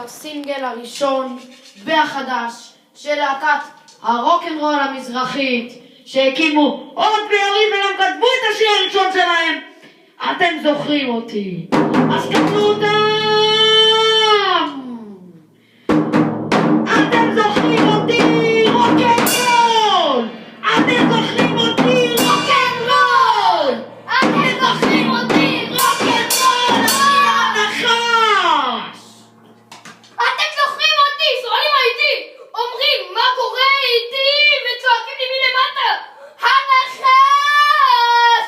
לסינגל הראשון והחדש של להקת הרוק'נ'רול המזרחית שהקימו עוד ביורים וגם כתבו את השיר הראשון שלהם. אתם זוכרים אותי, אז קבלו אותם. אתם זוכרים אותי, רוק'נ'רול. אתם זוכרים אותי, רוק'נ'רול. אתם זוכרים אותי, רוק'נ'רול. הנחש. אתם זוכרים אותי, שואלים איתי, אומרים מה קורה איתי וצועקים לי מלמטה, הנחש!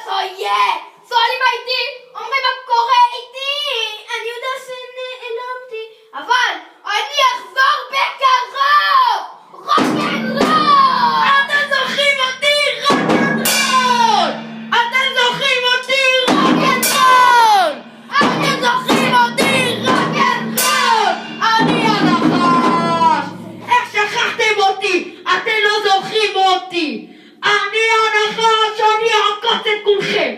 אויה! שואלים איתי, אומרים מה קורה איתי, אני יודע שנעלמתי, אבל אני אחזור בקרוב! רוק'נ'רול! אתם זוכרים אותי, רוק'נ'רול. אתם זוכרים אותי, רוק'נ'רול. אתם זוכרים אותי, רוק'נ'רול. אני הנחש. איך שכחתם אותי? אתם לא זוכרים אותי. אני הנחש, אני אעקוץ את כולכם.